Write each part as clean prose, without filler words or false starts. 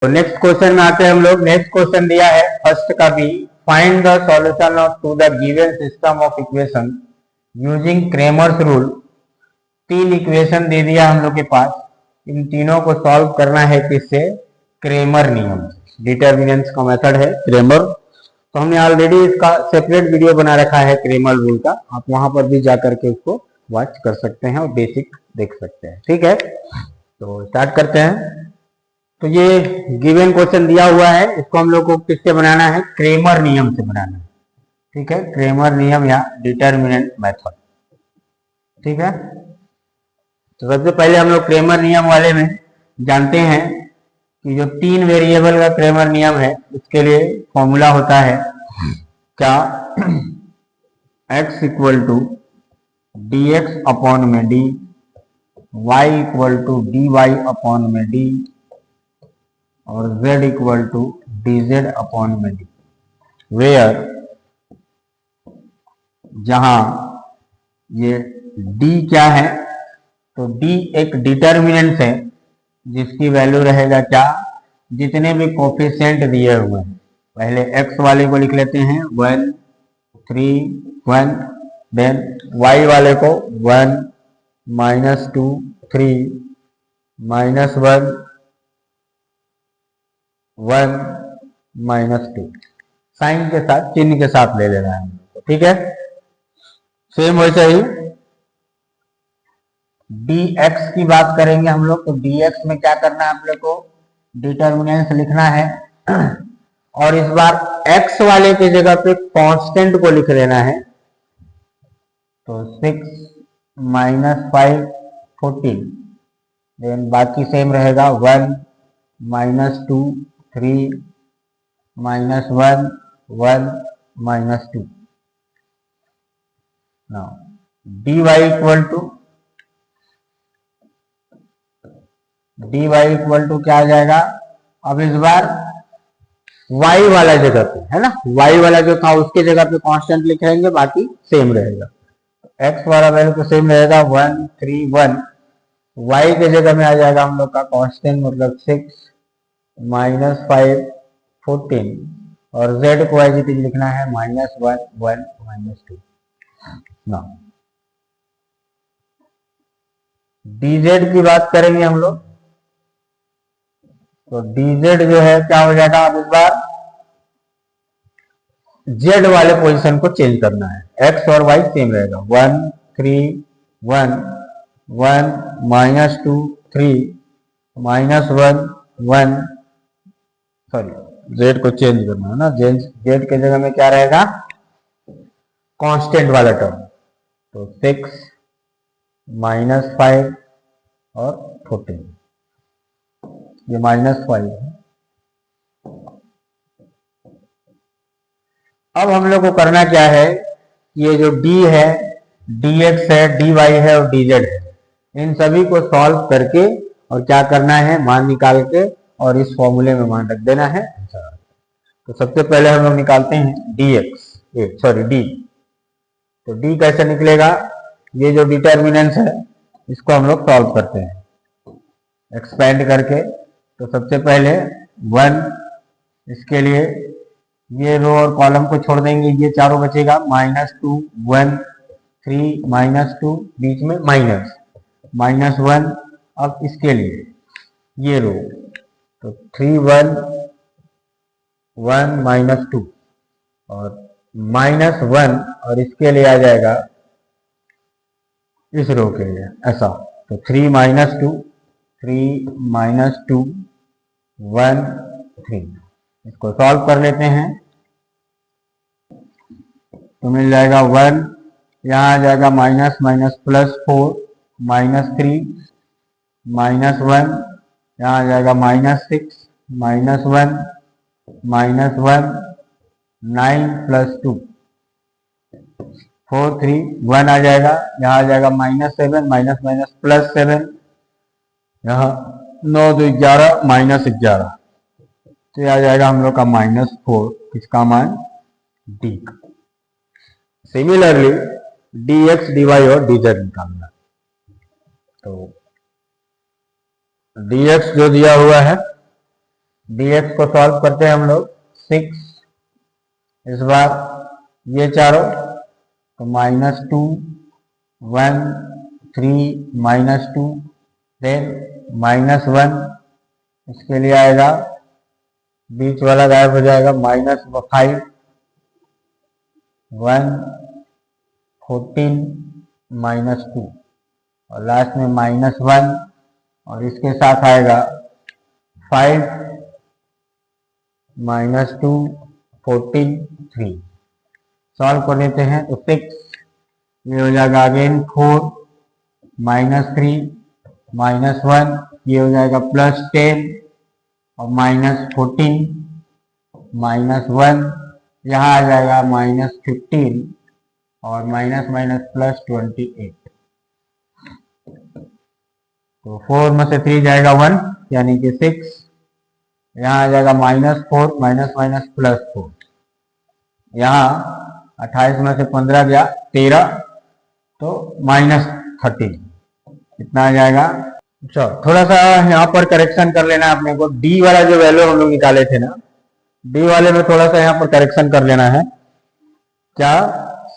तो next question में आते हैं हम लोग। नेक्स्ट क्वेश्चन दिया है फर्स्ट का भी, find the solution of to the given system of equation using Cramer's rule. तीन इक्वेशन दे दिया हम लोग के पास, इन तीनों को सॉल्व करना है किससे? क्रेमर नियम। डिटर्मिनेंट्स का मेथड है क्रेमर। तो हमने ऑलरेडी इसका सेपरेट वीडियो बना रखा है क्रेमर रूल का, आप वहां पर भी जाकर के उसको वॉच कर सकते हैं और बेसिक देख सकते हैं। ठीक है, तो स्टार्ट करते हैं। तो ये गिवन क्वेश्चन दिया हुआ है, इसको हम लोग को किससे बनाना है? क्रेमर नियम से बनाना है। ठीक है, क्रेमर नियम या डिटर्मिनेंट मेथड। ठीक है, तो सबसे पहले हम लोग क्रेमर नियम वाले में जानते हैं कि जो तीन वेरिएबल का क्रेमर नियम है उसके लिए फॉर्मूला होता है क्या? x equal to D X upon में D, y equal to D Y upon में डी और z equal to D Z upon में डी। वेयर जहां ये d क्या है? तो d एक डिटर्मिनेंट है जिसकी वैल्यू रहेगा क्या? जितने भी कोफिशिएंट दिए हुए हैं, पहले x वाले को लिख लेते हैं 1 3 1, देन y वाले को 1 -2 3 -1 1 -2, साइन के साथ, चिन्ह के साथ ले लेना है। ठीक है, सेम वैसे ही dx की बात करेंगे हम लोग। तो dx में क्या करना है? हम लोग को डिटर्मिनेंट्स लिखना है और इस बार x वाले की जगह पे कांस्टेंट को लिख लेना है। तो 6 -5 14, देन बाकी सेम रहेगा 1 -2 3 -1 1 -2। नाउ dy इक्वल टू क्या आ जाएगा? अब इस बार y वाला जगह पे है ना, y वाला जो था उसके जगह पे कांस्टेंट लिखेंगे, बाकी सेम रहेगा। x वाला वैल्यू तो सेम रहेगा 1 3 1, y के जगह में आ जाएगा हम लोग का कांस्टेंट, मतलब 6 -5 14 और z को एज इट इज लिखना है -1 1 -2। ना dz की बात करेंगे हम लोग। तो dz जो है क्या हो जाएगा? अब इस बार z वाले पोजीशन को चेंज करना है, x और y सेम रहेगा 1 3 1 1 -2 3 -1 1, सॉरी z को चेंज करना है ना, z के जगह में क्या रहेगा? कांस्टेंट वाला टर्म। तो 6 -5 और 14, ये -5 है। अब हम लोग को करना क्या है? ये जो d है, dx है, dy है और dz है, इन सभी को सॉल्व करके और क्या करना है? मान निकाल के और इस फॉर्मूले में मान रख देना है। तो सबसे पहले हम लोग निकालते हैं d। तो d कैसे निकलेगा? ये जो डिटर्मिनेंट्स है इसको हम लोग सॉल्व करते हैं एक्सपेंड करके। तो सबसे पहले 1, इसके लिए ये रो और कॉलम को छोड़ देंगे, ये चारों बचेगा -2 1 3 -2, बीच में -1। अब इसके लिए ये रो, तो 3 1 1 -2 और -1, और इसके लिए आ जाएगा इस रो के लिए ऐसा। तो 3 -2 3 -2 1 3, इसको सॉल्व कर लेते हैं तो मिल जाएगा 1, यहाँ आ जाएगा -, +4 -3 -1, यहाँ आ जाएगा -6 -1 -1 9 +2 4 3 1 आ जाएगा, यहाँ आ जाएगा -7 +7, यहाँ 9 2 11 -11, तो ये आ जाएगा हम लोग का -4, किसका मान? d का। सिमिलरली dx dy और dz निकालना। तो dx जो दिया हुआ है dx को सॉल्व करते हैं हम लोग। 6 इस बार ये चारों, तो -2 1 3 -2, देन -1, इसके लिए आएगा, बीच वाला गायब हो जाएगा, -5 1 14 -2, और लास्ट में -1, और इसके साथ आएगा 5 -2 14 3। सॉल्व कर लेते हैं तो 6, ये हो जाएगा अगेन 4 -3 -1, ये हो जाएगा +10 और -14 -1, यहाँ आ जाएगा -15 और +28। तो 4 में से 3 जाएगा 1, यानी कि 6, यहाँ आ जाएगा -4 +4, यहाँ 28 में से 15 गया 13, तो -13, कितना आ जाएगा। चलो थोड़ा सा यहाँ पर करेक्शन कर लेना है अपने को। डी वाला जो वैल्यू हम लोग निकाले थे ना, डी वाले में थोड़ा सा यहाँ पर करेक्शन कर लेना है। क्या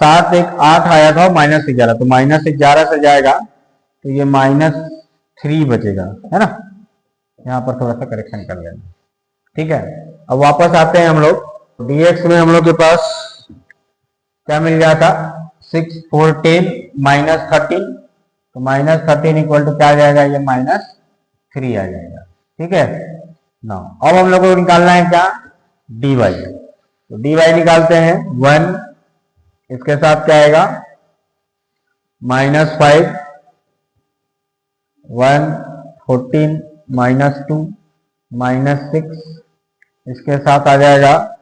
7 1 8 आया था, -11, तो -11 से जाएगा तो ये -3 बचेगा, है ना। यहाँ पर थोड़ा सा करेक्शन कर लेना, ठीक है। अब वापस आते हैं हम लोग। dx में हम लोग के पास क्या मिल गया था, 6 4 10 -13, तो -13 इक्वल टू क्या आ जाएगा, ये -3 आ जाएगा, ठीक है ना। अब हम लोग को निकालना है क्या, dy, तो dy निकालते हैं। 1, इसके साथ क्या आएगा, -5 1 14 -2 -6, इसके साथ आ जाएगा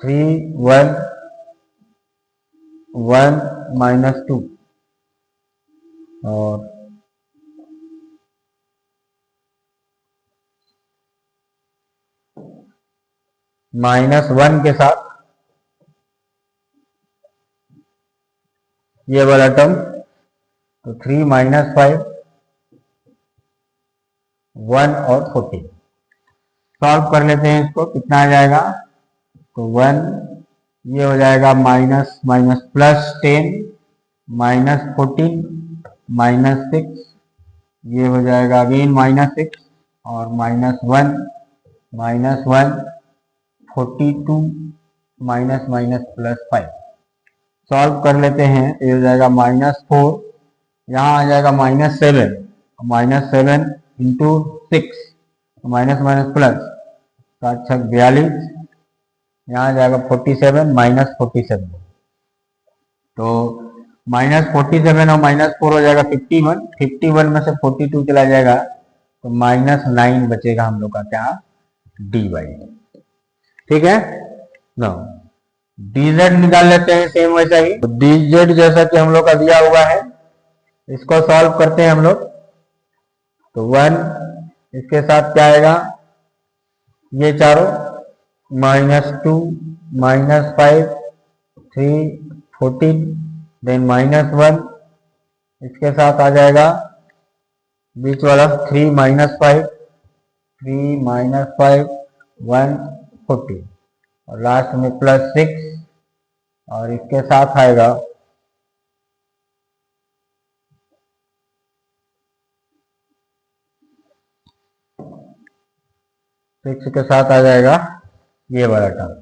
3 1 1 -2, और -1 के साथ ये वाला टर्म, तो 3 -5 1 और 14। सॉल्व कर लेते हैं इसको, कितना आ जाएगा, तो 1, ये हो जाएगा -10 -14 -6, ये हो जाएगा अगेन -6 और -1 -1 42 +5। सॉल्व कर लेते हैं, ये हो जाएगा -4, यहाँ आ जाएगा -7 इंटू 6, माइनस प्लस, 7 6 42, यहाँ आ जाएगा 47 -47, तो -47 और -4 हो जाएगा 51, 51 में से 42 चला जाएगा तो -9 बचेगा हम लोग का क्या, dy, ठीक है ना। dz निकाल लेते हैं सेम वैसा ही। तो dz जैसा कि हम लोग का दिया हुआ है, इसको सॉल्व करते हैं हम लोग। तो 1, इसके साथ क्या आएगा, ये चारों, -2 -5 3 14, देन -1, इसके साथ आ जाएगा बीच वाला 3 -5 1 14, और लास्ट में +6, और इसके साथ आएगा 6 के साथ आ जाएगा ये वाला टर्म,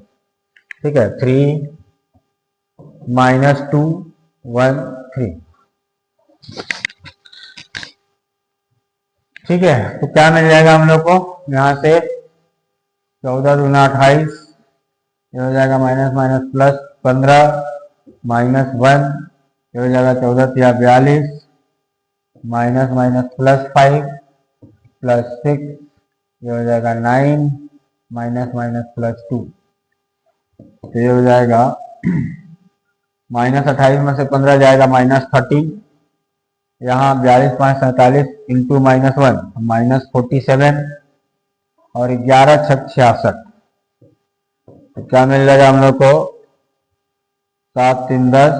ठीक है, 3 -2 1 3, ठीक है। तो क्या मिल जाएगा हम लोग को, यहाँ से 14 दूना 28, ये हो जाएगा -+ 15 -1, ये हो जाएगा 14 या 42, -+5 +6, ये हो जाएगा 9 -+2, तो ये हो जाएगा -28 में से 15 जाएगा -13, यहाँ 42 5 47 इंटू -1 -47, और 11 6 66, तो क्या मिल जाएगा हम लोग को, 7 3 10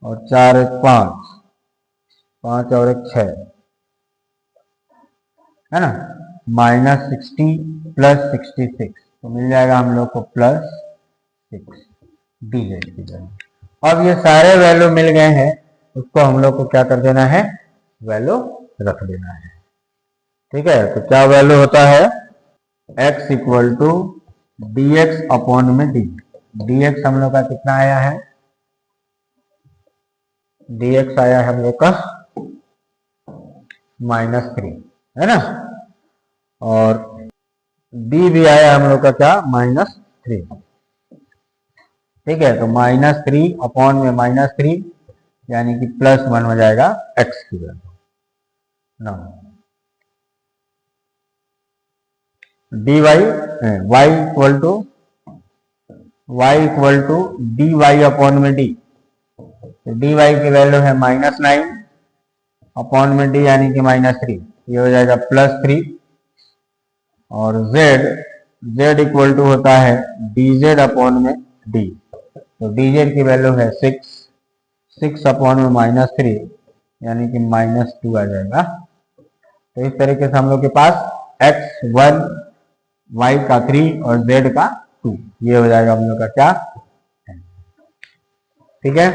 और 4 1 5 5 और 1 6, है ना, -60 + 66, तो मिल जाएगा हम लोग को +6 dz की वैल्यू। अब ये सारे वैल्यू मिल गए हैं, उसको हम लोग को क्या कर देना है, वैल्यू रख देना है। ठीक है, तो क्या वैल्यू होता है, x = dx/dt। dx हम लोग का कितना आया है, dx आया है हम लोग का -3, है ना, और d भी आया हम लोग का क्या, -3। ठीक है, तो -3/-3 यानी कि +1 हो जाएगा x की वैल्यू। ना dy y = dy/d, तो dy की वैल्यू है -9/d यानी कि -3, ये हो जाएगा +3। और z होता है dz/d, तो dz की वैल्यू है 6/-3 यानी कि -2 आ जाएगा। तो इस तरीके से हम लोग के पास x 1, y का 3 और z का 2, ये हो जाएगा हम लोग का क्या, ठीक है।